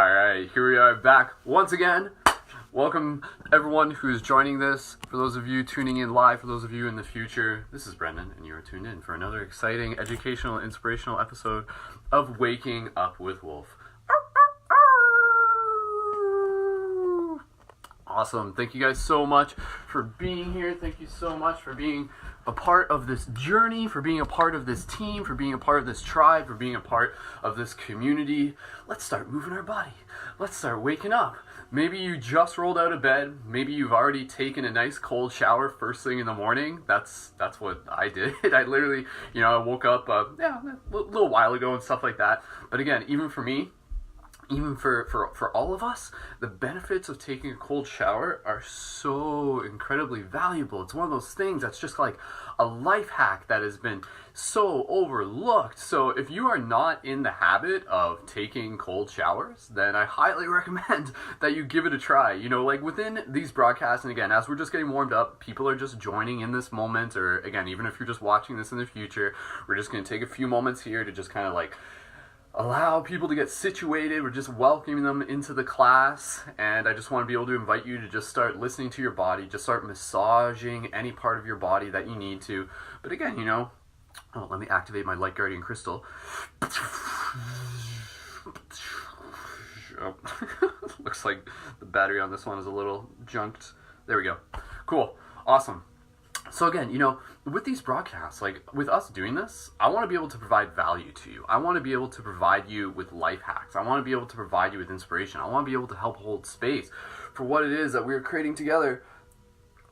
Alright, here we are back once again. Welcome everyone who's joining this. For those of you tuning in live, for those of you in the future, this is Brendan and you are tuned in for another exciting, educational, inspirational episode of Waking Up with Wolf. Awesome. Thank you guys so much for being here. Thank you so much for being a part of this journey, for being a part of this team, for being a part of this tribe, for being a part of this community. Let's start moving our body. Let's start waking up. Maybe you just rolled out of bed. Maybe you've already taken a nice cold shower first thing in the morning. That's what I did. I literally, I woke up a little while ago and stuff like that. But again, even for me, even for all of us, the benefits of taking a cold shower are so incredibly valuable. It's one of those things that's just like a life hack that has been so overlooked. So if you are not in the habit of taking cold showers, then I highly recommend that you give it a try. Like within these broadcasts, and again, as we're just getting warmed up, people are just joining in this moment, or again, even if you're just watching this in the future, we're just going to take a few moments here to just kind of like allow people to get situated. We're just welcoming them into the class, and I just want to be able to invite you to just start listening to your body, just start massaging any part of your body that you need to. But again, let me activate my Light Guardian Crystal. Oh. Looks like the battery on this one is a little junked. There we go. Cool. Awesome. So again, with these broadcasts, like with us doing this, I want to be able to provide value to you. I want to be able to provide you with life hacks. I want to be able to provide you with inspiration. I want to be able to help hold space for what it is that we're creating together.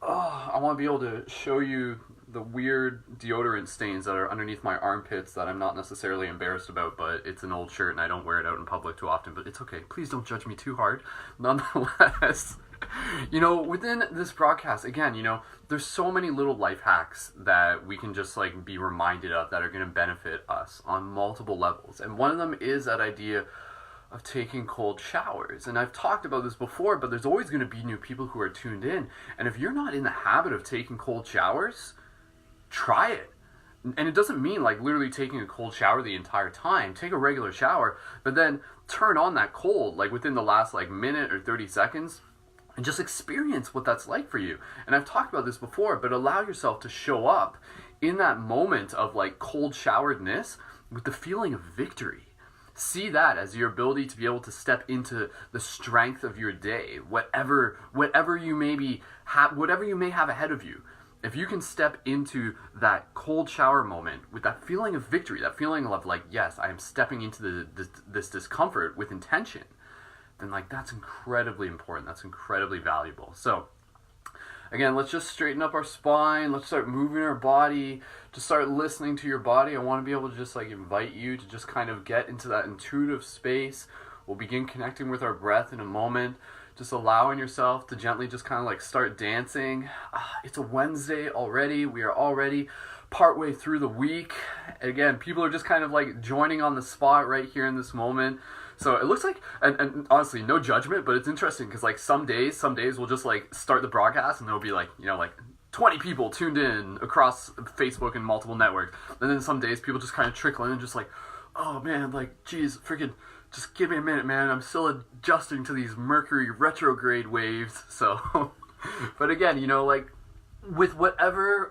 I want to be able to show you the weird deodorant stains that are underneath my armpits that I'm not necessarily embarrassed about, but it's an old shirt and I don't wear it out in public too often, but it's okay. Please don't judge me too hard. Nonetheless, within this broadcast, again, there's so many little life hacks that we can just like be reminded of that are going to benefit us on multiple levels. And one of them is that idea of taking cold showers. And I've talked about this before, but there's always going to be new people who are tuned in. And if you're not in the habit of taking cold showers, try it. And it doesn't mean like literally taking a cold shower the entire time. Take a regular shower, but then turn on that cold like within the last like minute or 30 seconds. And just experience what that's like for you. And I've talked about this before, but allow yourself to show up in that moment of like cold showeredness with the feeling of victory. See that as your ability to be able to step into the strength of your day, whatever you may have ahead of you. If you can step into that cold shower moment with that feeling of victory, that feeling of like, yes, I am stepping into this discomfort with intention, then like that's incredibly important. That's incredibly valuable. So again, let's just straighten up our spine. Let's start moving our body. Just start listening to your body. I want to be able to just like invite you to just kind of get into that intuitive space. We'll begin connecting with our breath in a moment. Just allowing yourself to gently just kind of like start dancing. It's a Wednesday already. We are already partway through the week. Again, people are just kind of like joining on the spot right here in this moment. So it looks like, and honestly, no judgment, but it's interesting because like some days we'll just like start the broadcast and there'll be like, like 20 people tuned in across Facebook and multiple networks. And then some days people just kind of trickle in and just like, oh man, like, geez, freaking, just give me a minute, man. I'm still adjusting to these Mercury retrograde waves. So, but again, like, with whatever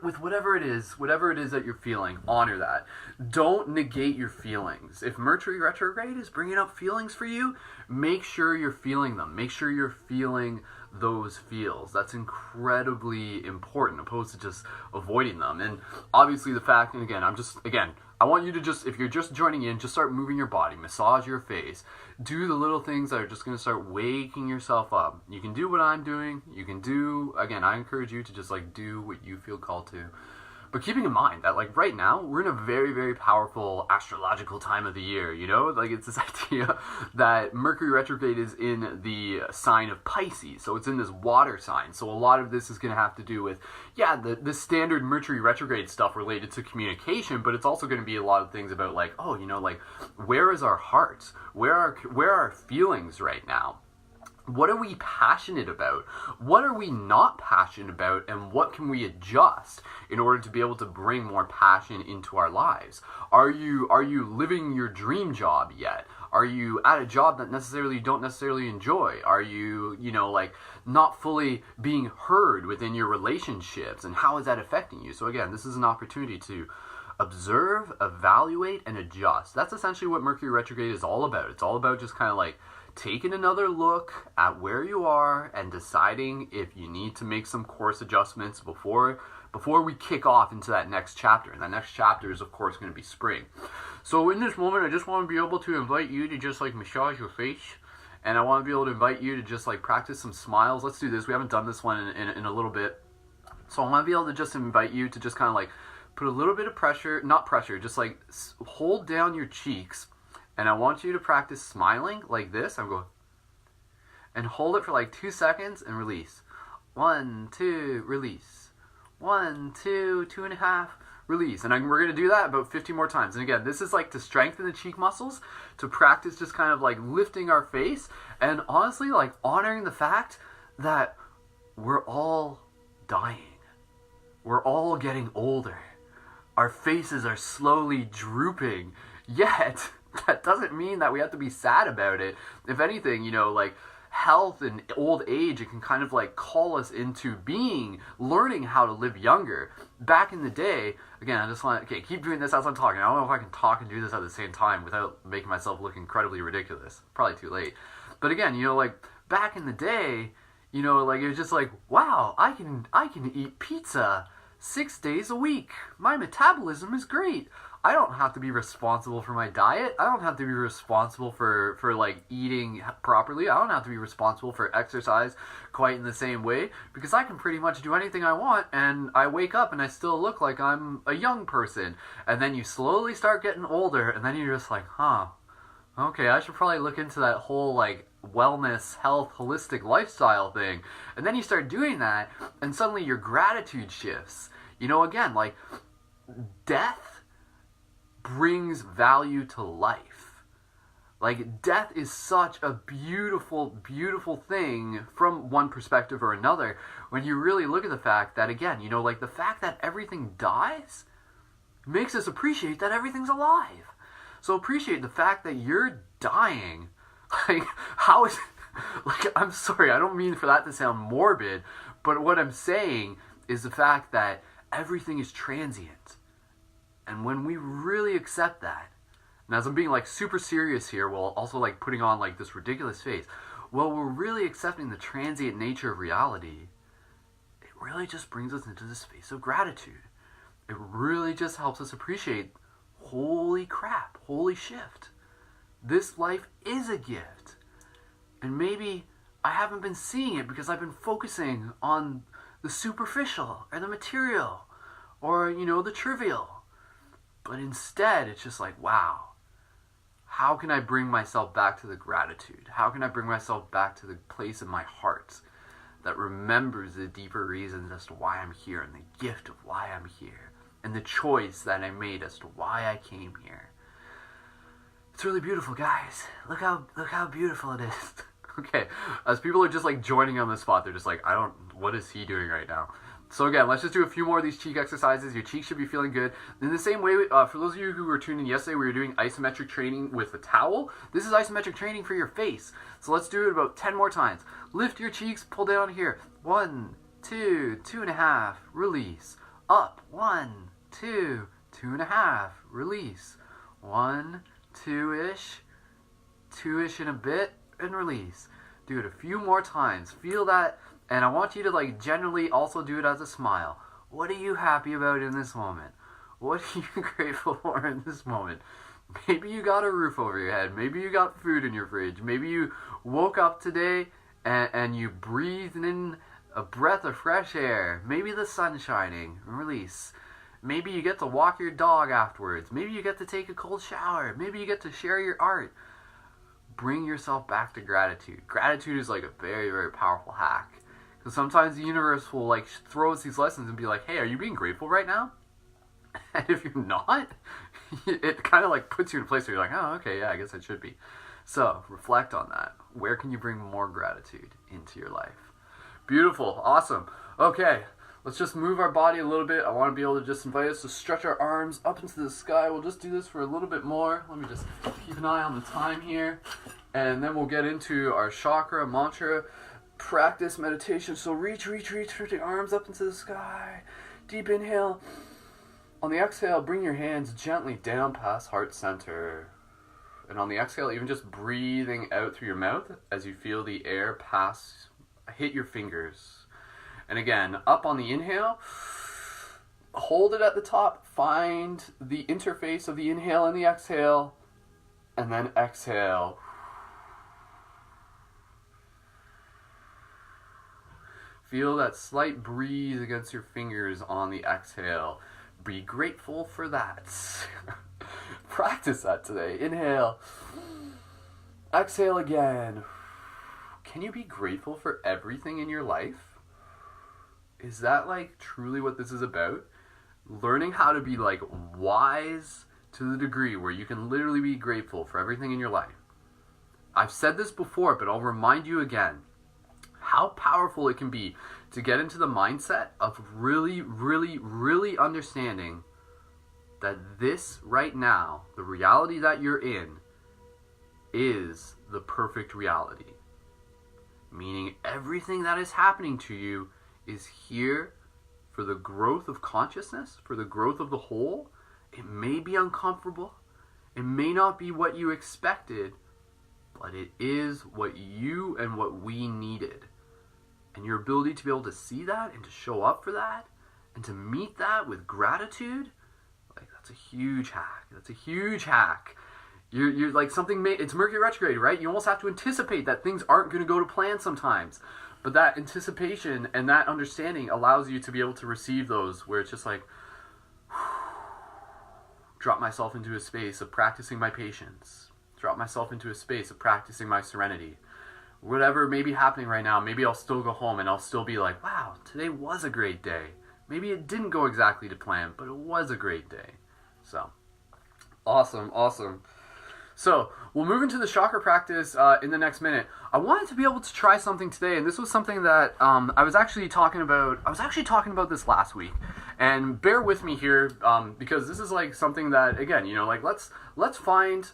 it is that you're feeling, honor that. Don't negate your feelings. If Mercury retrograde is bringing up feelings for you, make sure you're feeling them. Make sure you're feeling those feels. That's incredibly important, opposed to just avoiding them. And obviously the fact, and again, I want you to just, if you're just joining in, just start moving your body, massage your face, do the little things that are just going to start waking yourself up. You can do what I'm doing. You can do, again, I encourage you to just like do what you feel called to. But keeping in mind that like right now, we're in a very, very powerful astrological time of the year, Like it's this idea that Mercury retrograde is in the sign of Pisces. So it's in this water sign. So a lot of this is going to have to do with, the standard Mercury retrograde stuff related to communication, but it's also going to be a lot of things about like, like where is our heart? Where are our feelings right now? What are we passionate about? What are we not passionate about? And what can we adjust in order to be able to bring more passion into our lives? Are you living your dream job yet? Are you at a job that you don't necessarily enjoy? Are you, like not fully being heard within your relationships, and how is that affecting you? So again, this is an opportunity to observe, evaluate, and adjust. That's essentially what Mercury retrograde is all about. It's all about just kind of like taking another look at where you are and deciding if you need to make some course adjustments before we kick off into that next chapter. And that next chapter is, of course, going to be spring. So in this moment, I just want to be able to invite you to just like massage your face. And I want to be able to invite you to just like practice some smiles. Let's do this. We haven't done this one in a little bit. So I want to be able to just invite you to just kind of like put a little bit of pressure, not pressure, just like hold down your cheeks. And I want you to practice smiling like this. I'm going, and hold it for like 2 seconds and release. 1, 2, release. 1, 2, 2.5, release. And we're going to do that about 50 more times. And again, this is like to strengthen the cheek muscles, to practice just kind of like lifting our face, and honestly like honoring the fact that we're all dying. We're all getting older. Our faces are slowly drooping, yet that doesn't mean that we have to be sad about it. If anything, like health and old age, it can kind of like call us into learning how to live younger. Back in the day, again, I just want to, keep doing this as I'm talking. I don't know if I can talk and do this at the same time without making myself look incredibly ridiculous. Probably too late. But again, like back in the day, like it was just like, wow, I can eat pizza 6 days a week. My metabolism is great. I don't have to be responsible for my diet. I don't have to be responsible for like eating properly. I don't have to be responsible for exercise quite in the same way, because I can pretty much do anything I want, and I wake up and I still look like I'm a young person. And then you slowly start getting older, and then you're just like, okay, I should probably look into that whole like wellness, health, holistic lifestyle thing. And then you start doing that, and suddenly your gratitude shifts. Again, like death brings value to life. Like death is such a beautiful, beautiful thing from one perspective or another, when you really look at the fact that, again, like the fact that everything dies makes us appreciate that everything's alive. So appreciate the fact that you're dying. Like, how is, like, I'm sorry, I don't mean for that to sound morbid, but what I'm saying is the fact that everything is transient. And when we really accept that, and as I'm being like super serious here while also like putting on like this ridiculous face, well, we're really accepting the transient nature of reality, it really just brings us into the space of gratitude. It really just helps us appreciate, holy crap, holy shift. This life is a gift. And maybe I haven't been seeing it because I've been focusing on the superficial or the material or, the trivial. But instead, it's just like, wow, how can I bring myself back to the gratitude? How can I bring myself back to the place in my heart that remembers the deeper reasons as to why I'm here, and the gift of why I'm here, and the choice that I made as to why I came here? It's really beautiful, guys. Look how beautiful it is. Okay, as people are just like joining on the spot, they're just like, what is he doing right now? So again, let's just do a few more of these cheek exercises. Your cheeks should be feeling good. In the same way, for those of you who were tuning in yesterday, we were doing isometric training with a towel. This is isometric training for your face. So let's do it about 10 more times. Lift your cheeks, pull down here. 1, 2, 2.5, release. Up, 1, 2, 2.5, release. 1, 2-ish, 2-ish and a bit, and release. Do it a few more times. Feel that. And I want you to like generally also do it as a smile. What are you happy about in this moment? What are you grateful for in this moment? Maybe you got a roof over your head. Maybe you got food in your fridge. Maybe you woke up today and you breathed in a breath of fresh air. Maybe the sun's shining. Release. Maybe you get to walk your dog afterwards. Maybe you get to take a cold shower. Maybe you get to share your art. Bring yourself back to gratitude. Gratitude is like a very, very powerful hack. Because sometimes the universe will like throw us these lessons and be like, hey, are you being grateful right now? And if you're not, it kind of like puts you in a place where you're like, oh, okay, yeah, I guess I should be. So reflect on that. Where can you bring more gratitude into your life? Beautiful. Awesome. Okay, Let's just move our body a little bit. I want to be able to just invite us to stretch our arms up into the sky. We'll just do this for a little bit more. Let me just keep an eye on the time here. And then we'll get into our chakra, mantra, practice, meditation. So reach the arms up into the sky. Deep inhale. On the exhale, bring your hands gently down past heart center. And on the exhale, even just breathing out through your mouth as you feel the air hit your fingers. And again, up on the inhale, hold it at the top, find the interface of the inhale and the exhale, and then exhale. Feel that slight breeze against your fingers on the exhale. Be grateful for that. Practice that today. Inhale. Exhale again. Can you be grateful for everything in your life? Is that like truly what this is about? Learning how to be like wise to the degree where you can literally be grateful for everything in your life. I've said this before, but I'll remind you again how powerful it can be to get into the mindset of really understanding that this right now, the reality that you're in, is the perfect reality. Meaning everything that is happening to you is here for the growth of consciousness, for the growth of the whole. It may be uncomfortable. It may not be what you expected, but it is what you and what we needed. And your ability to be able to see that and to show up for that and to meet that with gratitude, like that's a huge hack. That's a huge hack. You're like it's Mercury retrograde, right? You almost have to anticipate that things aren't going to go to plan sometimes. But that anticipation and that understanding allows you to be able to receive those where it's just like, drop myself into a space of practicing my patience. Drop myself into a space of practicing my serenity. Whatever may be happening right now, maybe I'll still go home and I'll still be like, wow, today was a great day. Maybe it didn't go exactly to plan, but it was a great day. So, awesome. So, we'll move into the chakra practice in the next minute. I wanted to be able to try something today, and this was something that I was actually talking about this last week. And bear with me here, because this is like something that, again, you know, like let's find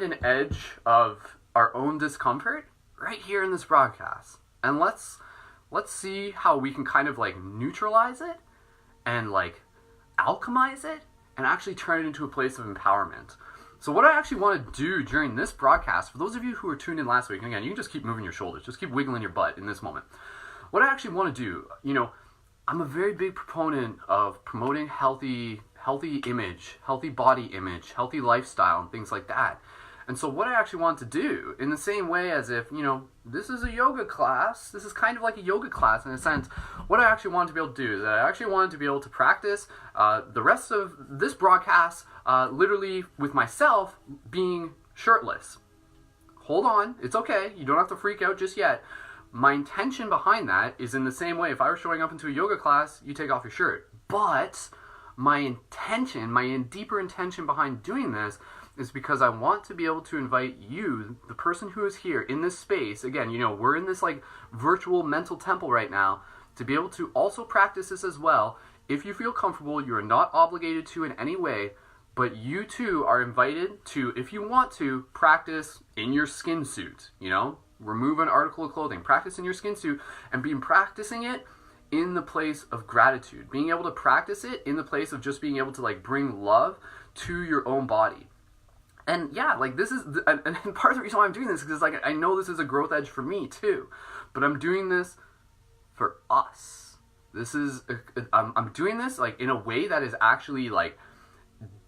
an edge of our own discomfort right here in this broadcast, and let's see how we can kind of like neutralize it and like alchemize it and actually turn it into a place of empowerment. So what I actually want to do during this broadcast, for those of you who were tuned in last week, and again, you can just keep moving your shoulders, just keep wiggling your butt in this moment. What I actually want to do, you know, I'm a very big proponent of promoting healthy image, healthy body image, healthy lifestyle, and things like that. And so what I actually want to do, in the same way as if, you know, this is a yoga class, this is kind of like a yoga class in a sense, what I actually wanted to be able to do is that I actually wanted to be able to practice the rest of this broadcast literally with myself being shirtless. Hold on, it's okay, you don't have to freak out just yet. My intention behind that is in the same way, if I were showing up into a yoga class, you take off your shirt. But my intention, my deeper intention behind doing this is because I want to be able to invite you, the person who is here in this space, again, you know, we're in this like virtual mental temple right now, to be able to also practice this as well. If you feel comfortable, you are not obligated to in any way, but you too are invited to, if you want to, practice in your skin suit, you know, remove an article of clothing, practice in your skin suit, and be practicing it in the place of gratitude, being able to practice it in the place of just being able to like bring love to your own body. And yeah, like this is, and part of the reason why I'm doing this is because like I know this is a growth edge for me too, but I'm doing this for us. This is, I'm doing this like in a way that is actually like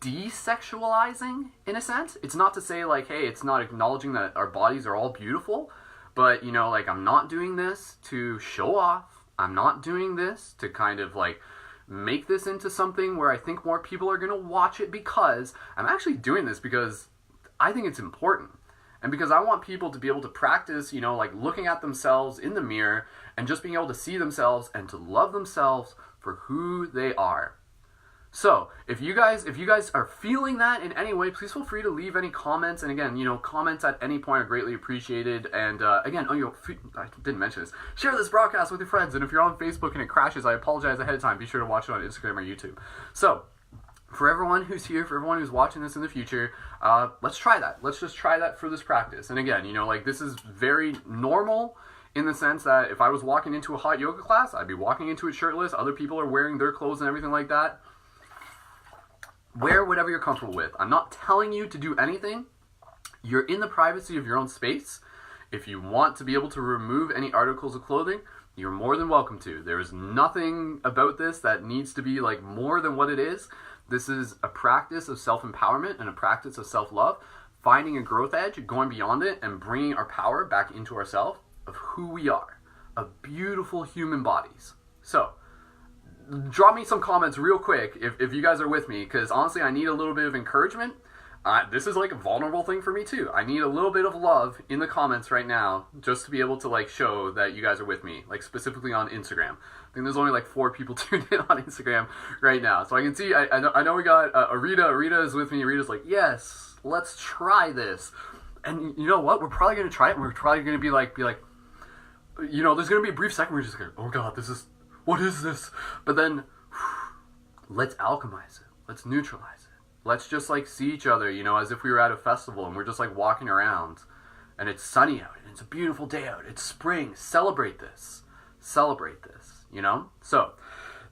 desexualizing in a sense. It's not to say like, hey, it's not acknowledging that our bodies are all beautiful, but you know, like I'm not doing this to show off. I'm not doing this to kind of like make this into something where I think more people are going to watch it, because I'm actually doing this because I think it's important. And because I want people to be able to practice, you know, like looking at themselves in the mirror and just being able to see themselves and to love themselves for who they are. So if you guys are feeling that in any way, please feel free to leave any comments. And again, comments at any point are greatly appreciated. And again, I didn't mention this. Share this broadcast with your friends. And if you're on Facebook and it crashes, I apologize ahead of time. Be sure to watch it on Instagram or YouTube. So for everyone who's here, for everyone who's watching this in the future, let's try that. Let's just try that for this practice. And again, this is very normal in the sense that if I was walking into a hot yoga class, I'd be walking into it shirtless. Other people are wearing their clothes and everything like that. Wear whatever you're comfortable with. I'm not telling you to do anything. You're in the privacy of your own space. If you want to be able to remove any articles of clothing, you're more than welcome to. There is nothing about this that needs to be more than what it is. This is a practice of self-empowerment and a practice of self-love, finding a growth edge, going beyond it, and bringing our power back into ourselves of who we are, of beautiful human bodies. So, drop me some comments real quick if you guys are with me, because honestly I need a little bit of encouragement. This is a vulnerable thing for me too. I need a little bit of love in the comments right now just to be able to show that you guys are with me, specifically on Instagram. I think there's only 4 people tuned in on Instagram right now, so I can see I know we got Arita is with me. Arita's yes, let's try this. And you know what, we're probably going to try it, and we're probably going to be like there's going to be a brief second where we're just like, oh god, what is this? But then, let's alchemize it. Let's neutralize it. Let's just see each other, as if we were at a festival and we're just walking around and it's sunny out and it's a beautiful day out. It's spring. Celebrate this. Celebrate this, So,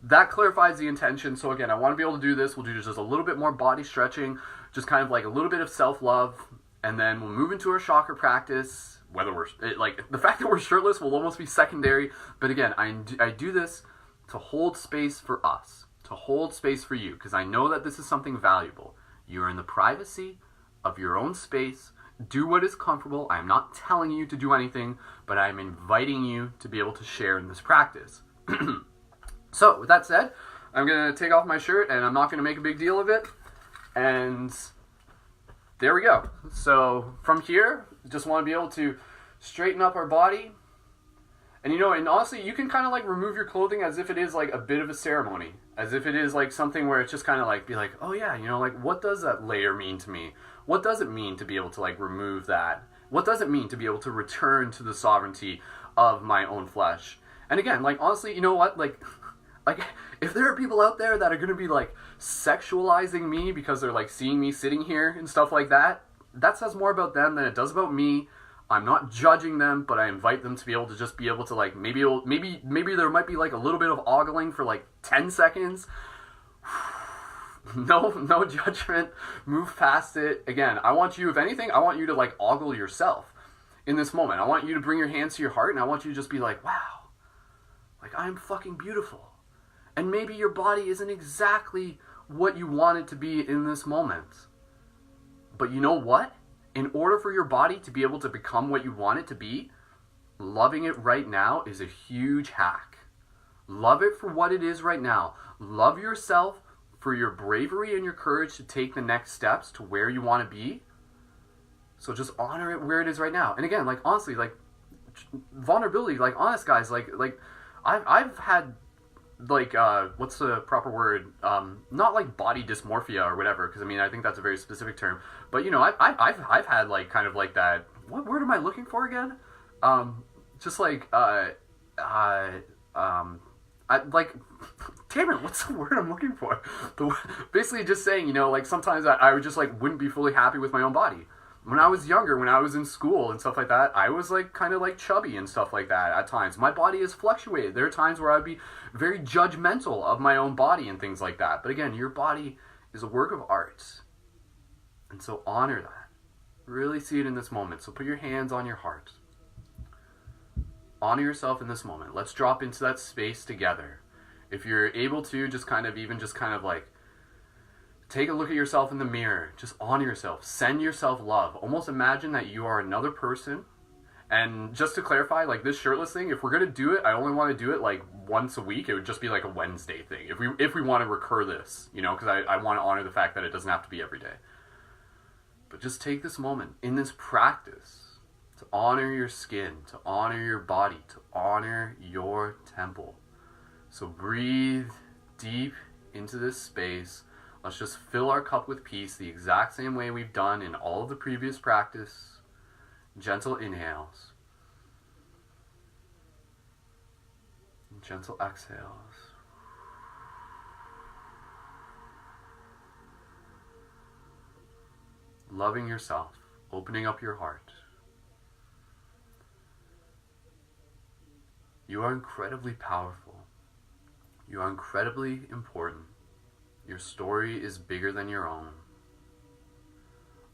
that clarifies the intention. So again, I want to be able to do this. We'll do just a little bit more body stretching, just kind of a little bit of self-love, and then we'll move into our chakra practice. Whether we're the fact that we're shirtless will almost be secondary, but again, I do this to hold space for us, to hold space for you, because I know that this is something valuable. You're in the privacy of your own space. Do what is comfortable. I'm not telling you to do anything, but I'm inviting you to be able to share in this practice. So with that said, I'm gonna take off my shirt and I'm not gonna make a big deal of it, and there we go. So from here, just want to be able to straighten up our body. And and honestly, you can kind of remove your clothing as if it is a bit of a ceremony. As if it is something where it's just kind of be oh yeah, what does that layer mean to me? What does it mean to be able to remove that? What does it mean to be able to return to the sovereignty of my own flesh? And again, honestly, you know what? If there are people out there that are going to be sexualizing me because they're seeing me sitting here and stuff like that, that says more about them than it does about me. I'm not judging them, but I invite them to be able to just be able to maybe there might be a little bit of ogling for 10 seconds. No judgment. Move past it. Again, I want you, if anything, I want you to ogle yourself in this moment. I want you to bring your hands to your heart, and I want you to just be wow, I'm fucking beautiful. And maybe your body isn't exactly what you want it to be in this moment. But you know what? In order for your body to be able to become what you want it to be, loving it right now is a huge hack. Love it for what it is right now. Love yourself for your bravery and your courage to take the next steps to where you want to be. So just honor it where it is right now. And again, honestly, vulnerability, honest guys, I've had what's the proper word? Not body dysmorphia or whatever, because I think that's a very specific term. But I've had kind of that. What word am I looking for again? Damn it, what's the word I'm looking for? Basically, just saying, sometimes I would just wouldn't be fully happy with my own body. When I was younger, when I was in school and stuff like that, I was kind of chubby and stuff like that at times. My body has fluctuated. There are times where I'd be very judgmental of my own body and things like that. But again, your body is a work of art. And so honor that. Really see it in this moment. So put your hands on your heart. Honor yourself in this moment. Let's drop into that space together. If you're able to, just kind of take a look at yourself in the mirror. Just honor yourself. Send yourself love. Almost imagine that you are another person. And just to clarify, this shirtless thing, if we're going to do it, I only want to do it once a week. It would just be a Wednesday thing. If we want to recur this, because I want to honor the fact that it doesn't have to be every day. But just take this moment in this practice to honor your skin, to honor your body, to honor your temple. So breathe deep into this space. Let's just fill our cup with peace the exact same way we've done in all of the previous practice. Gentle inhales. Gentle exhales. Loving yourself, opening up your heart. You are incredibly powerful. You are incredibly important. Your story is bigger than your own.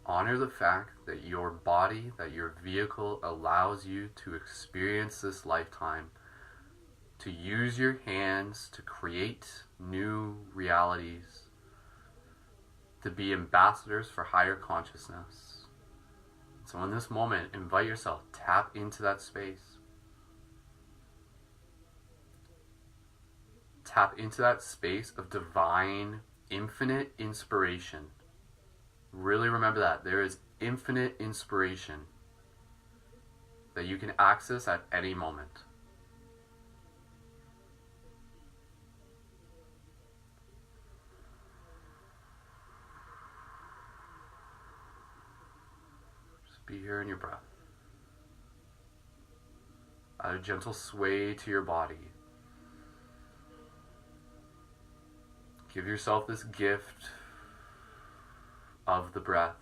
Honor the fact that your body, that your vehicle allows you to experience this lifetime, to use your hands to create new realities, to be ambassadors for higher consciousness. So in this moment, invite yourself, tap into that space. Tap into that space of divine, infinite inspiration. Really remember that. There is infinite inspiration that you can access at any moment. Just be here in your breath. Add a gentle sway to your body. Give yourself this gift of the breath,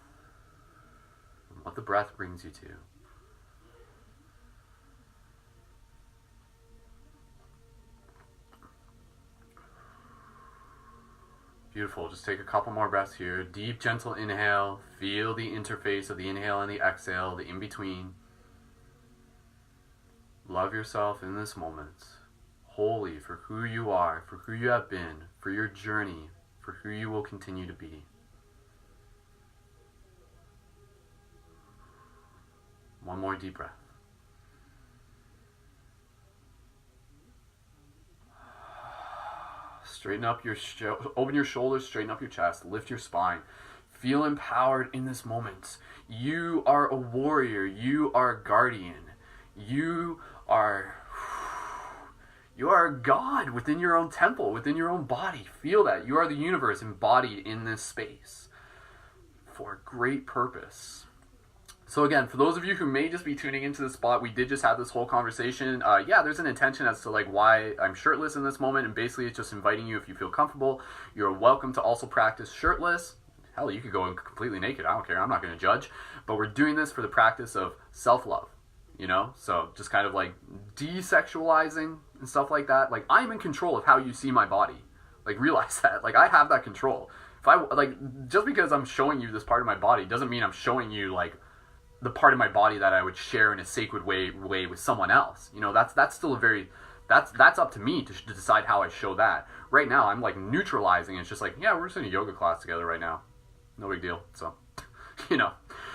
and what the breath brings you to. Beautiful. Just take a couple more breaths here. Deep, gentle inhale. Feel the interface of the inhale and the exhale, the in-between. Love yourself in this moment. Wholly for who you are, for who you have been, for your journey, for who you will continue to be. One more deep breath. Straighten up your open your shoulders, straighten up your chest, lift your spine. Feel empowered in this moment. You are a warrior. You are a guardian. You are God within your own temple, within your own body. Feel that. You are the universe embodied in this space for a great purpose. So again, for those of you who may just be tuning into this spot, we did just have this whole conversation. There's an intention as to like why I'm shirtless in this moment, and basically it's just inviting you, if you feel comfortable, you're welcome to also practice shirtless. Hell, you could go completely naked. I don't care. I'm not going to judge. But we're doing this for the practice of self-love. You know, so just kind of like desexualizing and stuff like that. Like, I'm in control of how you see my body. Like, realize that. Like, I have that control. If I like, just because I'm showing you this part of my body doesn't mean I'm showing you like the part of my body that I would share in a sacred way with someone else. You know, that's still a very that's up to me to decide how I show that. Right now, I'm like neutralizing. It's just like, yeah, we're just in a yoga class together right now. No big deal. So, you know.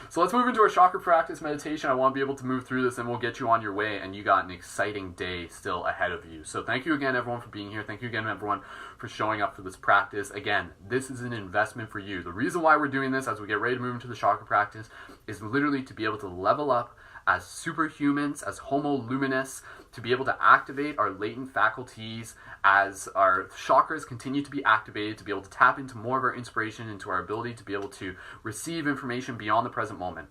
So let's move into our chakra practice meditation. I want to be able to move through this and we'll get you on your way, and you got an exciting day still ahead of you. So thank you again, everyone, for being here. Thank you again, everyone, for showing up for this practice. Again, this is an investment for you. The reason why we're doing this as we get ready to move into the chakra practice is literally to be able to level up as superhumans, as homo luminous, to be able to activate our latent faculties as our chakras continue to be activated, to be able to tap into more of our inspiration, into our ability to be able to receive information beyond the present moment.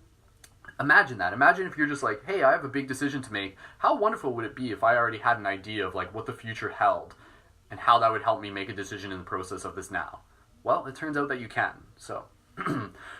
Imagine that. Imagine if you're just like, hey, I have a big decision to make. How wonderful would it be if I already had an idea of like what the future held and how that would help me make a decision in the process of this now? Well, it turns out that you can. So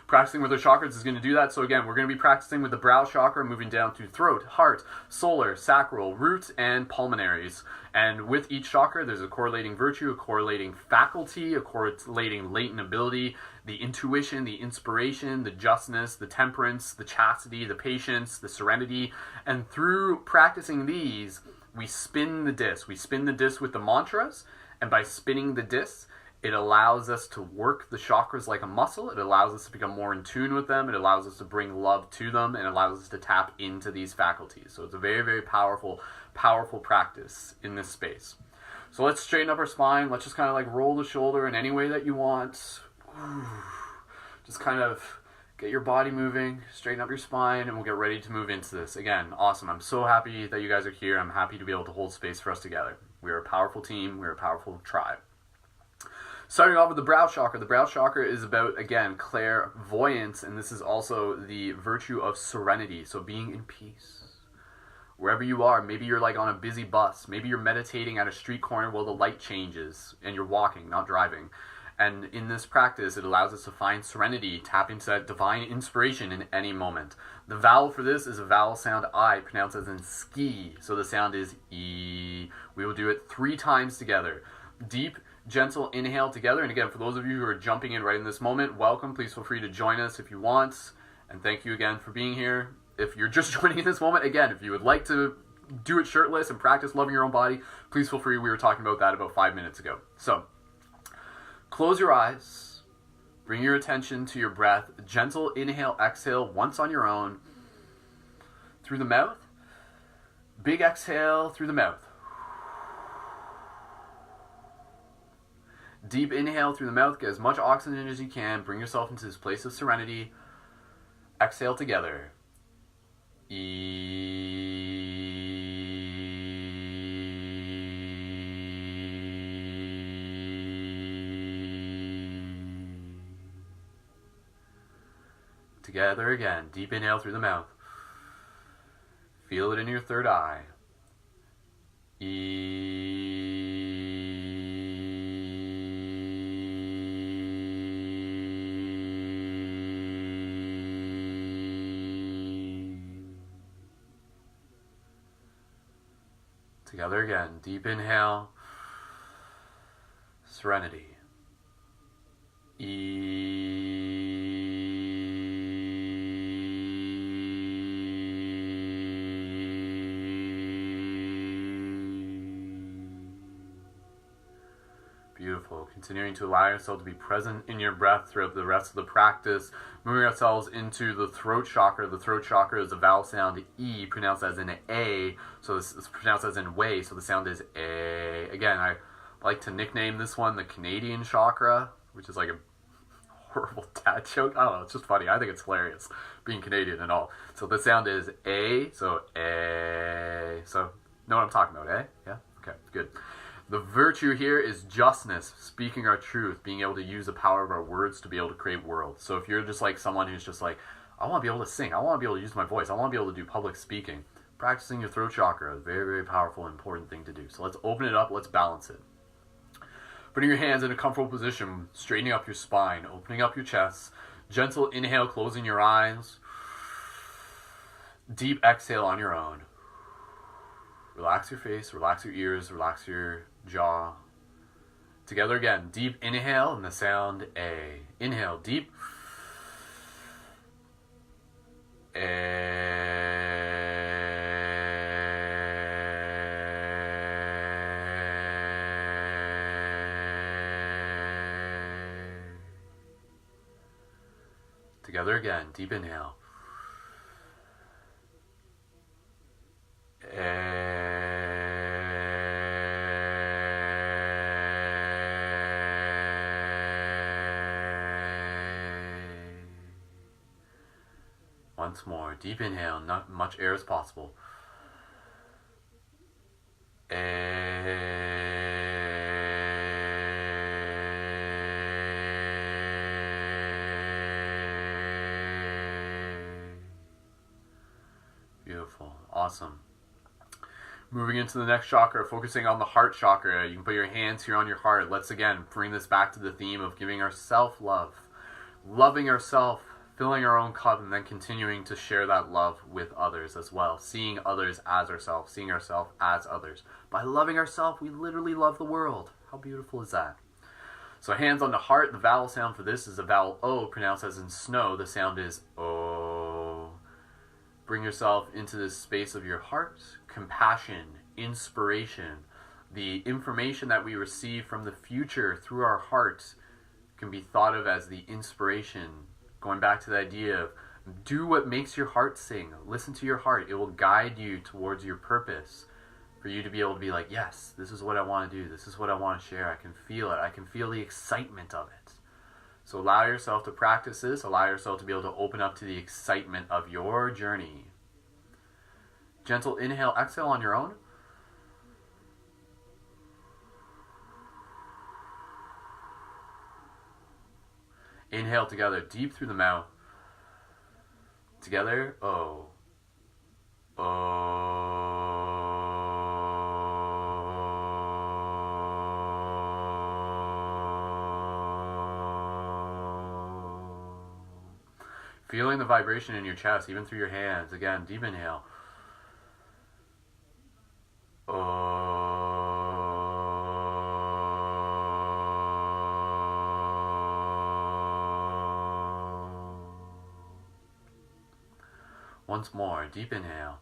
practicing with our chakras is going to do that. So again, we're going to be practicing with the brow chakra, moving down through throat, heart, solar, sacral, root, and pulmonaries. And with each chakra, there's a correlating virtue, a correlating faculty, a correlating latent ability, the intuition, the inspiration, the justness, the temperance, the chastity, the patience, the serenity. And through practicing these, we spin the disc. We spin the disc with the mantras, and by spinning the disc, it allows us to work the chakras like a muscle. It allows us to become more in tune with them. It allows us to bring love to them, and it allows us to tap into these faculties. So it's a very, very powerful practice in this space. So let's straighten up our spine. Let's just kind of like roll the shoulder in any way that you want. Just kind of get your body moving, straighten up your spine, and we'll get ready to move into this. Again, awesome. I'm so happy that you guys are here. I'm happy to be able to hold space for us together. We're a powerful team. We're a powerful tribe. Starting off with the brow chakra. The brow chakra is about, again, clairvoyance, and this is also the virtue of serenity, so being in peace. Wherever you are, maybe you're like on a busy bus, maybe you're meditating at a street corner while the light changes, and you're walking, not driving. And in this practice, it allows us to find serenity, tap into that divine inspiration in any moment. The vowel for this is a vowel sound I, pronounced as in ski, so the sound is E. We will do it 3 times together. Deep, gentle inhale together, and again, for those of you who are jumping in right in this moment, welcome. Please feel free to join us if you want, and thank you again for being here. If you're just joining in this moment, again, if you would like to do it shirtless and practice loving your own body, please feel free. We were talking about that about 5 minutes ago. So, close your eyes, bring your attention to your breath, gentle inhale, exhale once on your own, through the mouth, big exhale through the mouth. Deep inhale through the mouth, get as much oxygen as you can, bring yourself into this place of serenity. Exhale together. Together again. Deep inhale through the mouth. Feel it in your third eye. Together again. Deep inhale. Serenity. Beautiful. Continuing to allow yourself to be present in your breath throughout the rest of the practice. Moving ourselves into the throat chakra. The throat chakra is a vowel sound E, pronounced as in A. So this is pronounced as in way. So the sound is A. Again, I like to nickname this one the Canadian chakra, which is like a horrible dad joke. I don't know. It's just funny. I think it's hilarious being Canadian and all. So the sound is A. So A. So know what I'm talking about, eh? Yeah? Okay, good. The virtue here is justness, speaking our truth, being able to use the power of our words to be able to create worlds. So if you're just like someone who's just like, I want to be able to sing, I want to be able to use my voice, I want to be able to do public speaking, practicing your throat chakra is a very, very powerful and important thing to do. So let's open it up, let's balance it. Putting your hands in a comfortable position, straightening up your spine, opening up your chest, gentle inhale, closing your eyes, deep exhale on your own. Relax your face, relax your ears, relax your jaw. Together again, deep inhale and the sound A. Inhale, deep. Together again, deep inhale. Once more, deep inhale, not much air as possible. Beautiful, awesome. Moving into the next chakra, focusing on the heart chakra. You can put your hands here on your heart. Let's again bring this back to the theme of giving ourselves love, loving ourselves, filling our own cup, and then continuing to share that love with others as well. Seeing others as ourselves, seeing ourselves as others. By loving ourselves, we literally love the world. How beautiful is that? So hands on the heart. The vowel sound for this is a vowel O, pronounced as in snow. The sound is O. Bring yourself into this space of your heart. Compassion, inspiration. The information that we receive from the future through our heart can be thought of as the inspiration. Going back to the idea of do what makes your heart sing. Listen to your heart. It will guide you towards your purpose. For you to be able to be like, yes, this is what I want to do. This is what I want to share. I can feel it. I can feel the excitement of it. So allow yourself to practice this. Allow yourself to be able to open up to the excitement of your journey. Gentle inhale, exhale on your own. Inhale together, deep through the mouth. Together, O. Feeling the vibration in your chest, even through your hands. Again, deep inhale. Once more, deep inhale.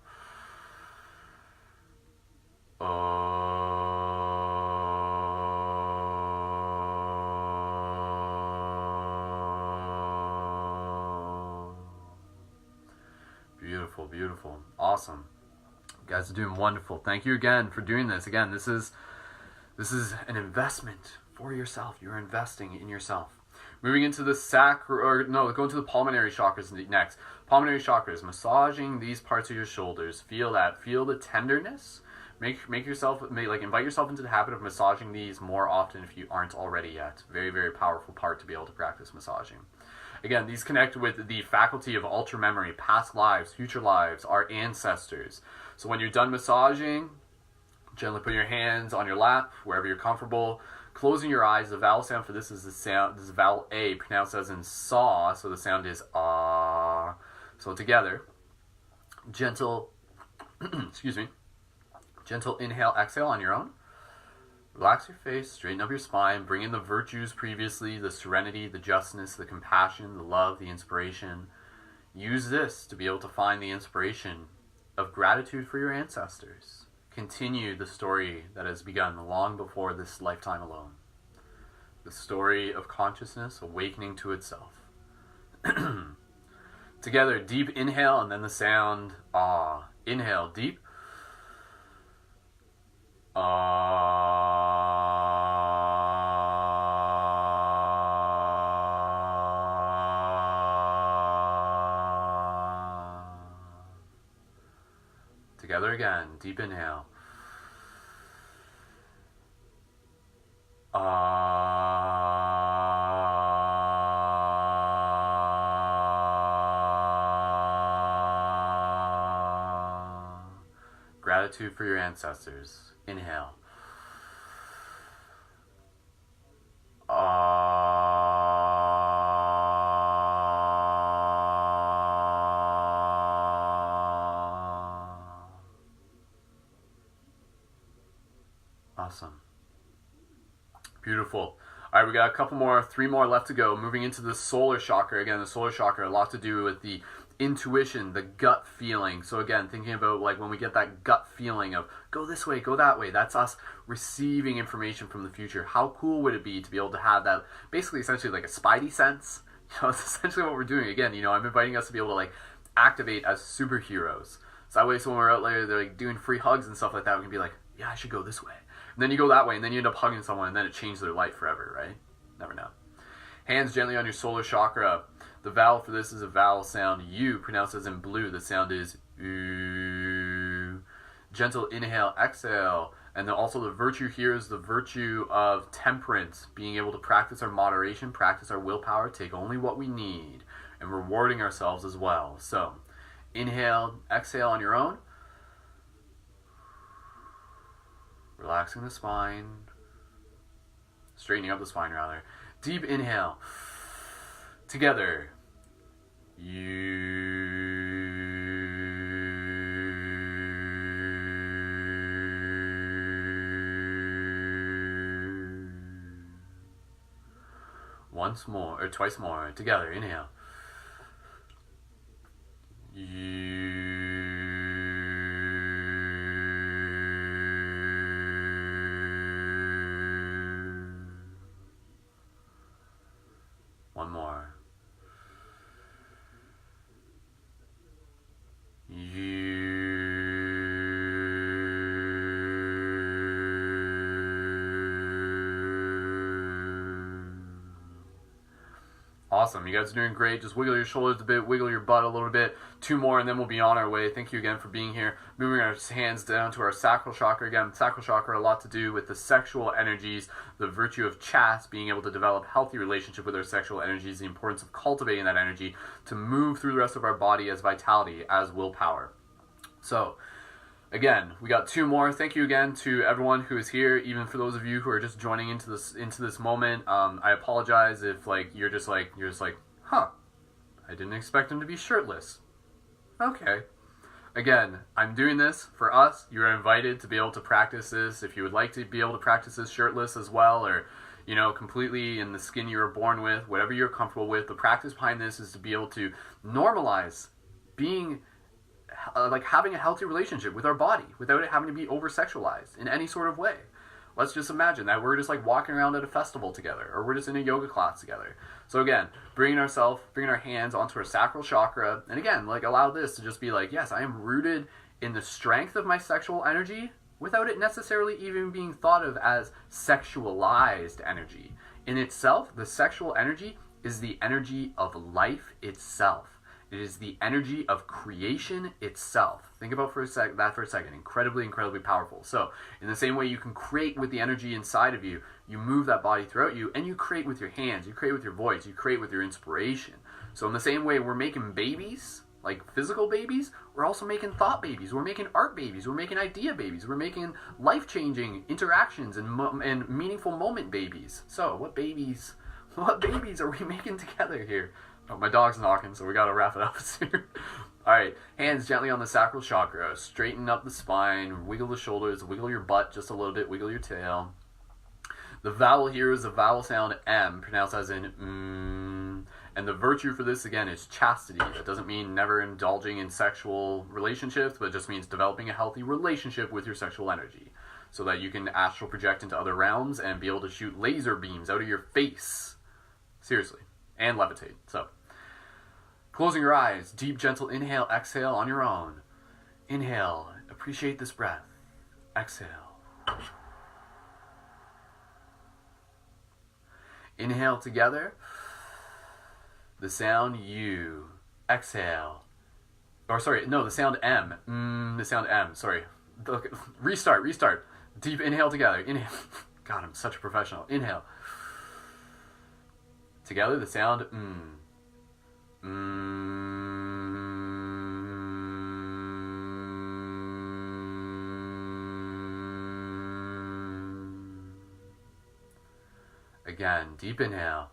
Beautiful, beautiful. Awesome. You guys are doing wonderful. Thank you again for doing this. Again, this is an investment for yourself. You're investing in yourself. Moving into the going to the pulmonary chakras next. Pulmonary chakras, massaging these parts of your shoulders. Feel that. Feel the tenderness. Invite yourself into the habit of massaging these more often if you aren't already yet. Very, very powerful part to be able to practice massaging. Again, these connect with the faculty of ultra memory, past lives, future lives, our ancestors. So when you're done massaging, gently put your hands on your lap, wherever you're comfortable. Closing your eyes. The vowel sound for this is vowel A, pronounced as in saw, so the sound is ah. So together, gentle, gentle inhale, exhale on your own. Relax your face, straighten up your spine, bring in the virtues previously, the serenity, the justness, the compassion, the love, the inspiration. Use this to be able to find the inspiration of gratitude for your ancestors. Continue the story that has begun long before this lifetime alone. The story of consciousness awakening to itself. Together, deep inhale and then the sound ah. Inhale, deep. Together again, deep inhale. Gratitude for your ancestors. Inhale. Awesome. Beautiful. All right, we got three more left to go. Moving into the solar chakra. Again, the solar chakra, a lot to do with the intuition, the gut feeling. So again, thinking about like when we get that gut feeling of go this way, go that way, that's us receiving information from the future. How cool would it be to be able to have that, basically essentially like a spidey sense? It's essentially what we're doing. Again, I'm inviting us to be able to like activate as superheroes. So that way, so when we're out there, they're like doing free hugs and stuff like that, we can be like, yeah, I should go this way. And then you go that way, and then you end up hugging someone, and then it changes their life forever, right? Never know. Hands gently on your solar chakra. The vowel for this is a vowel sound U, pronounced as in blue. The sound is U. Gentle inhale, exhale. And then also the virtue here is the virtue of temperance, being able to practice our moderation, practice our willpower, take only what we need, and rewarding ourselves as well. So, inhale, exhale on your own. Relaxing the spine. Straightening up the spine, rather. Deep inhale. Together. Once more, or twice more. Together. Inhale. One more. Awesome. You guys are doing great. Just wiggle your shoulders a bit, wiggle your butt a little bit. 2 more, and then we'll be on our way. Thank you again for being here. Moving our hands down to our sacral chakra. Again, sacral chakra, a lot to do with the sexual energies, the virtue of chast, being able to develop healthy relationship with our sexual energies, the importance of cultivating that energy to move through the rest of our body as vitality, as willpower. So, again, we got 2 more. Thank you again to everyone who is here, even for those of you who are just joining into this moment. I apologize if you're just like, huh, I didn't expect him to be shirtless. Okay. Again, I'm doing this for us. You're invited to be able to practice this. If you would like to be able to practice this shirtless as well, or completely in the skin you were born with, whatever you're comfortable with, the practice behind this is to be able to normalize being having a healthy relationship with our body without it having to be over-sexualized in any sort of way. Let's just imagine that we're just walking around at a festival together, or we're just in a yoga class together. So again, bringing our hands onto our sacral chakra, and again, allow this to just be yes, I am rooted in the strength of my sexual energy without it necessarily even being thought of as sexualized energy. In itself, the sexual energy is the energy of life itself. It is the energy of creation itself. Think about that for a second. Incredibly, incredibly powerful. So, in the same way you can create with the energy inside of you, you move that body throughout you, and you create with your hands, you create with your voice, you create with your inspiration. So in the same way we're making babies, physical babies, we're also making thought babies, we're making art babies, we're making idea babies, we're making life-changing interactions and meaningful moment babies. So, what babies are we making together here? Oh, my dog's knocking, so we gotta wrap it up soon. Alright, hands gently on the sacral chakra. Straighten up the spine, wiggle the shoulders, wiggle your butt just a little bit, wiggle your tail. The vowel here is the vowel sound M, pronounced as in and the virtue for this, again, is chastity. That doesn't mean never indulging in sexual relationships, but it just means developing a healthy relationship with your sexual energy so that you can astral project into other realms and be able to shoot laser beams out of your face. Seriously. And levitate. So, closing your eyes, deep, gentle inhale, exhale on your own. Inhale, appreciate this breath. Exhale. Inhale together, the sound U. Exhale. Or sorry, no, the sound M. The sound M, sorry. Restart. Deep inhale together. Inhale. God, I'm such a professional. Inhale. Together, the sound Again, deep inhale.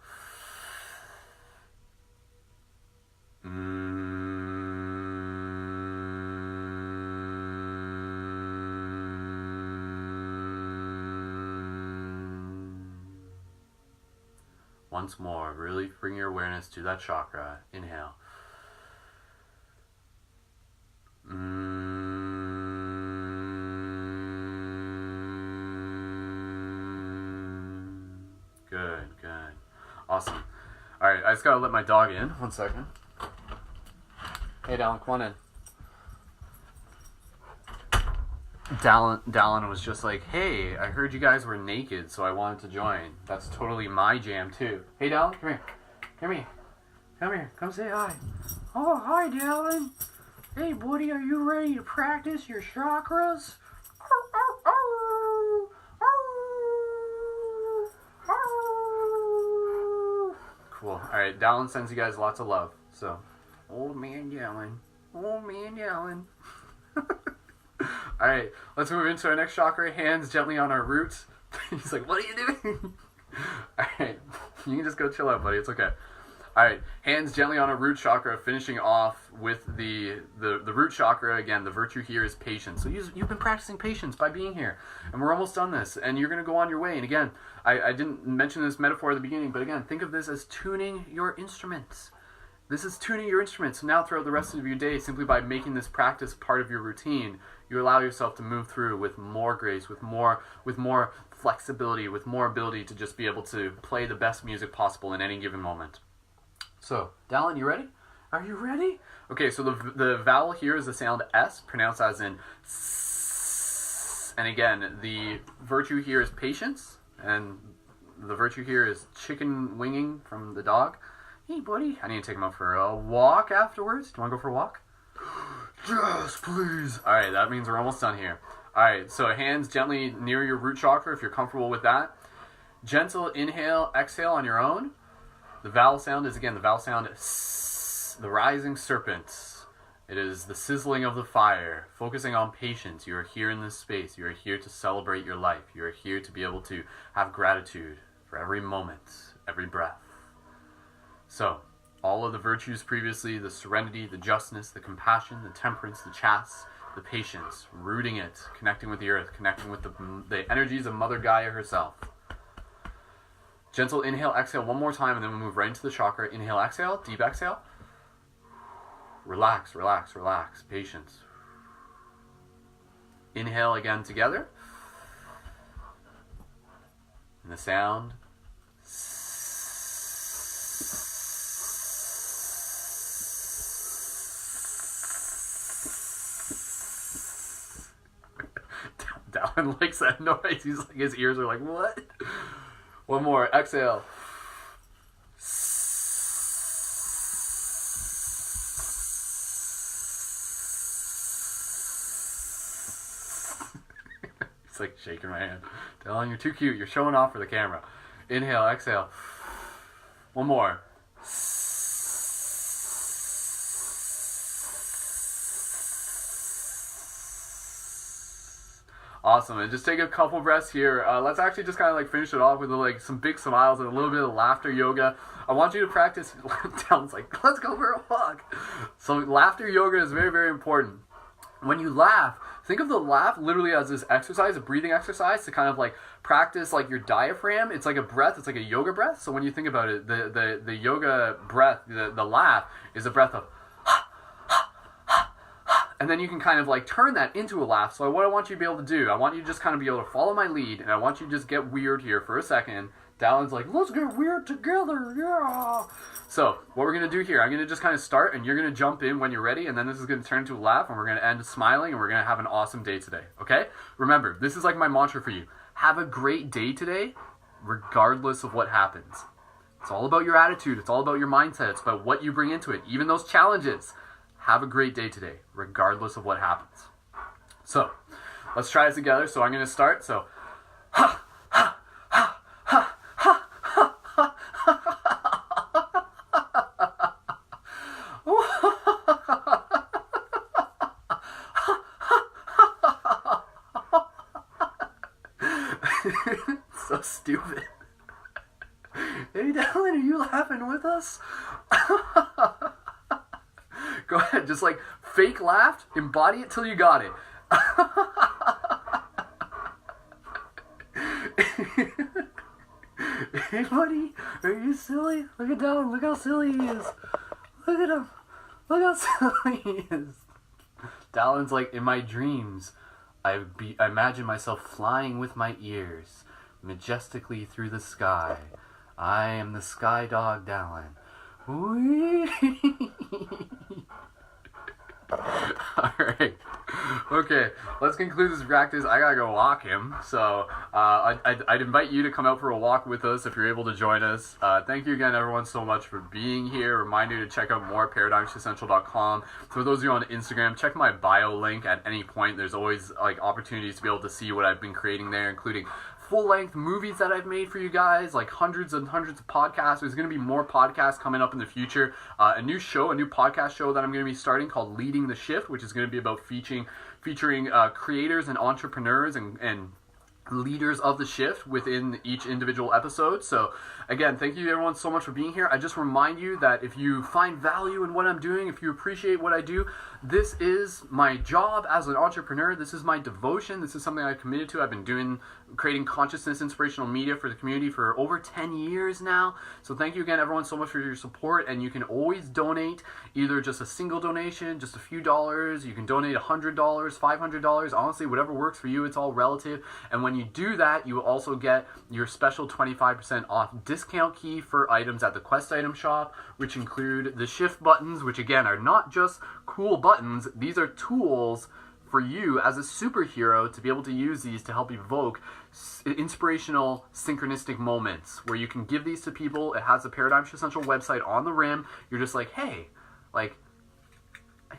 Once more, really bring your awareness to that chakra. Inhale. Good. Awesome. Alright, I just gotta let my dog in. 1 second. Hey, Dallin, come on in. Dallin was just like, hey, I heard you guys were naked, so I wanted to join. That's totally my jam, too. Hey, Dallin, come here. Come say hi. Oh, hi, Dallin. Hey, buddy, are you ready to practice your chakras? Cool. Alright, Dallin sends you guys lots of love. So, old man Dallin. Alright, let's move into our next chakra. Hands gently on our roots. He's like, what are you doing? Alright, you can just go chill out, buddy. It's okay. Alright, hands gently on our root chakra, finishing off with the root chakra. Again, the virtue here is patience. So you've been practicing patience by being here. And we're almost done this. And you're going to go on your way. And again, I didn't mention this metaphor at the beginning, but again, think of this as tuning your instruments. This is tuning your instruments. So now throughout the rest of your day, simply by making this practice part of your routine, you allow yourself to move through with more grace, with more flexibility, with more ability to just be able to play the best music possible in any given moment. So, Dallin, you ready? Are you ready? Okay, so the vowel here is the sound S, pronounced as in S. And again, the virtue here is patience, and the virtue here is chicken winging from the dog. Hey, buddy. I need to take him out for a walk afterwards. Do you want to go for a walk? Yes, please. All right, that means we're almost done here. All right, so hands gently near your root chakra if you're comfortable with that. Gentle inhale, exhale on your own. The vowel sound is, again, the vowel sound, the rising serpent. It is the sizzling of the fire, focusing on patience. You are here in this space. You are here to celebrate your life. You are here to be able to have gratitude for every moment, every breath. So, all of the virtues previously, the serenity, the justness, the compassion, the temperance, the chaste, the patience, rooting it, connecting with the earth, connecting with the energies of Mother Gaia herself. Gentle inhale, exhale one more time, and then we'll move right into the chakra. Inhale, exhale, deep exhale. Relax, relax, relax. Patience. Inhale again together. And the sound. Dallin likes that noise. He's like, his ears are like, what? One more. Exhale. It's like shaking my hand. Dallin, you're too cute. You're showing off for the camera. Inhale, exhale. One more. Awesome. And just take a couple breaths here. Let's actually just kind of like finish it off with like some big smiles and a little bit of laughter yoga. I want you to practice. Dallin's like, let's go for a walk. So laughter yoga is very, very important. When you laugh, think of the laugh literally as this exercise, a breathing exercise to kind of like practice like your diaphragm. It's like a breath. It's like a yoga breath. So when you think about it, the yoga breath, the laugh is a breath of and then you can kind of like turn that into a laugh. So what I want you to be able to do, I want you to just kind of be able to follow my lead, and I want you to just get weird here for a second. Dallin's like, let's get weird together, yeah. So what we're going to do here, I'm going to just kind of start, and you're going to jump in when you're ready, and then this is going to turn into a laugh, and we're going to end smiling, and we're going to have an awesome day today, okay? Remember, this is like my mantra for you. Have a great day today, regardless of what happens. It's all about your attitude. It's all about your mindset. It's about what you bring into it, even those challenges. Have a great day today, regardless of what happens. So, let's try it together. So I'm going to start. So, ha, ha, ha, ha, ha, ha, ha, ha. So stupid. Hey, Dallin, are you laughing with us? Go ahead, just like fake laugh, embody it till you got it. Hey buddy, are you silly? Look at Dallin, look how silly he is. Look at him. Look how silly he is. Dallin's like, in my dreams, I imagine myself flying with my ears, majestically through the sky. I am the sky dog Dallin. Alright. Okay, let's conclude this practice. I gotta go walk him. So, I'd invite you to come out for a walk with us if you're able to join us. Thank you again, everyone, so much for being here. Remind you to check out more at ParadigmShiftCentral.com. For those of you on Instagram, check my bio link at any point. There's always like opportunities to be able to see what I've been creating there, including full-length movies that I've made for you guys, like hundreds and hundreds of podcasts. There's going to be more podcasts coming up in the future. A new podcast show that I'm going to be starting called Leading the Shift, which is going to be about featuring creators and entrepreneurs and leaders of the shift within each individual episode. So again, thank you everyone so much for being here. I just remind you that if you find value in what I'm doing, if you appreciate what I do, this is my job as an entrepreneur. This is my devotion. This is something I've committed to. I've been creating consciousness inspirational media for the community for over 10 years now. So thank you again everyone so much for your support, and you can always donate, either just a single donation, just a few dollars. You can donate $100, $500, honestly, whatever works for you. It's all relative. And when you do that, you will also get your special 25% off discount key for items at the Quest item shop, which include the shift buttons, which again are not just cool buttons. These are tools for you as a superhero to be able to use these to help evoke inspirational synchronistic moments where you can give these to people. It has the Paradigm Shift Central website on the rim. You're just like, hey, like,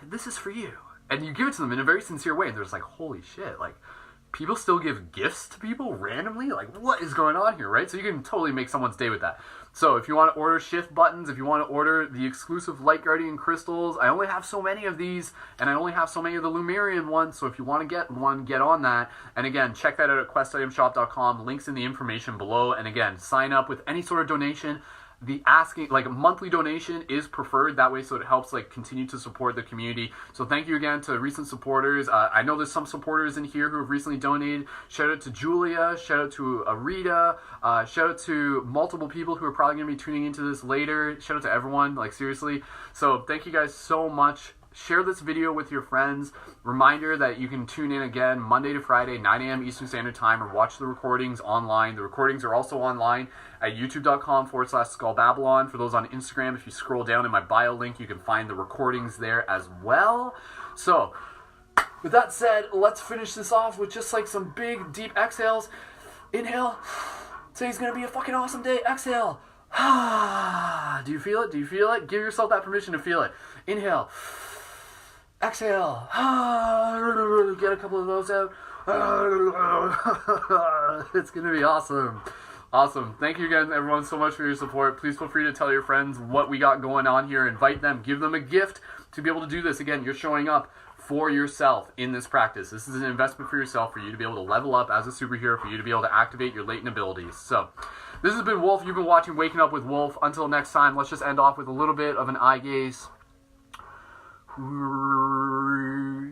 this is for you. And you give it to them in a very sincere way. And they're just like, holy shit, like, people still give gifts to people randomly? Like, what is going on here, right? So you can totally make someone's day with that. So if you want to order shift buttons, if you want to order the exclusive Light Guardian crystals, I only have so many of these, and I only have so many of the Lumerian ones, so if you want to get one, get on that. And again, check that out at questitemshop.com. Links in the information below. And again, sign up with any sort of donation. The asking, like, a monthly donation is preferred that way, so it helps like continue to support the community. So thank you again to recent supporters. I know there's some supporters in here who have recently donated. Shout out to Julia, shout out to Arita, shout out to multiple people who are probably going to be tuning into this later. Shout out to everyone, like, seriously. So thank you guys so much. Share this video with your friends. Reminder that you can tune in again Monday to Friday, 9 a.m. Eastern Standard Time, or watch the recordings online. The recordings are also online at youtube.com/SkullBabylon. For those on Instagram, if you scroll down in my bio link, you can find the recordings there as well. So, with that said, let's finish this off with just like some big, deep exhales. Inhale. Today's going to be a fucking awesome day. Exhale. Do you feel it? Do you feel it? Give yourself that permission to feel it. Inhale. Exhale. Get a couple of those out. It's going to be awesome. Awesome. Thank you again, everyone, so much for your support. Please feel free to tell your friends what we got going on here. Invite them. Give them a gift to be able to do this. Again, you're showing up for yourself in this practice. This is an investment for yourself, for you to be able to level up as a superhero, for you to be able to activate your latent abilities. So, this has been Wolf. You've been watching Waking Up with Wolf. Until next time, let's just end off with a little bit of an eye gaze.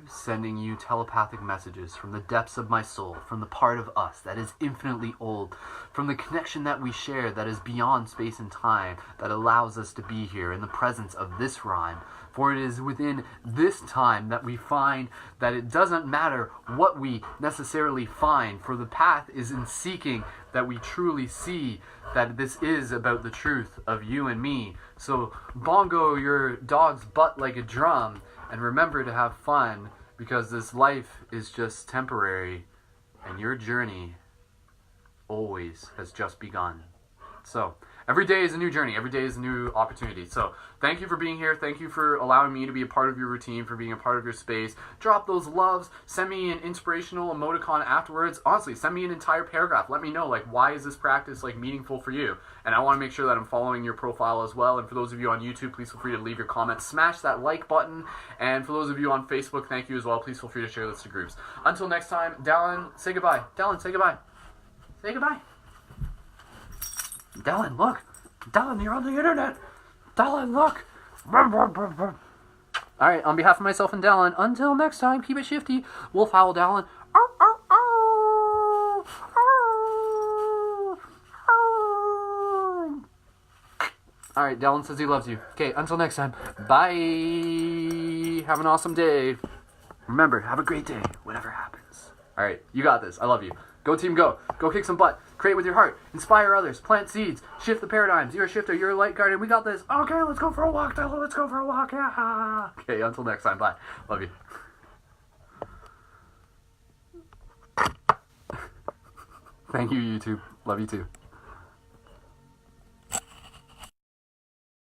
Sending you telepathic messages from the depths of my soul, from the part of us that is infinitely old, from the connection that we share that is beyond space and time, that allows us to be here in the presence of this rhyme. For it is within this time that we find that it doesn't matter what we necessarily find, for the path is in seeking that we truly see that this is about the truth of you and me. So bongo your dog's butt like a drum, and remember to have fun, because this life is just temporary, and your journey always has just begun. So, every day is a new journey. Every day is a new opportunity. So, thank you for being here. Thank you for allowing me to be a part of your routine, for being a part of your space. Drop those loves. Send me an inspirational emoticon afterwards. Honestly, send me an entire paragraph. Let me know, like, why is this practice, like, meaningful for you? And I want to make sure that I'm following your profile as well. And for those of you on YouTube, please feel free to leave your comments. Smash that like button. And for those of you on Facebook, thank you as well. Please feel free to share this to groups. Until next time, Dallin, say goodbye. Dallin, say goodbye. Say goodbye. Dallin, look. Dallin, you're on the internet. Dallin, look. Alright, on behalf of myself and Dallin, until next time, keep it shifty. Wolf Howl, Dallin. Alright, Dallin says he loves you. Okay, until next time. Bye. Have an awesome day. Remember, have a great day, whatever happens. Alright, you got this. I love you. Go team, go. Go kick some butt. Create with your heart. Inspire others. Plant seeds. Shift the paradigms. You're a shifter. You're a light guardian. We got this. Okay, let's go for a walk, Della. Let's go for a walk. Yeah. Okay, until next time. Bye. Love you. Thank you, YouTube. Love you too.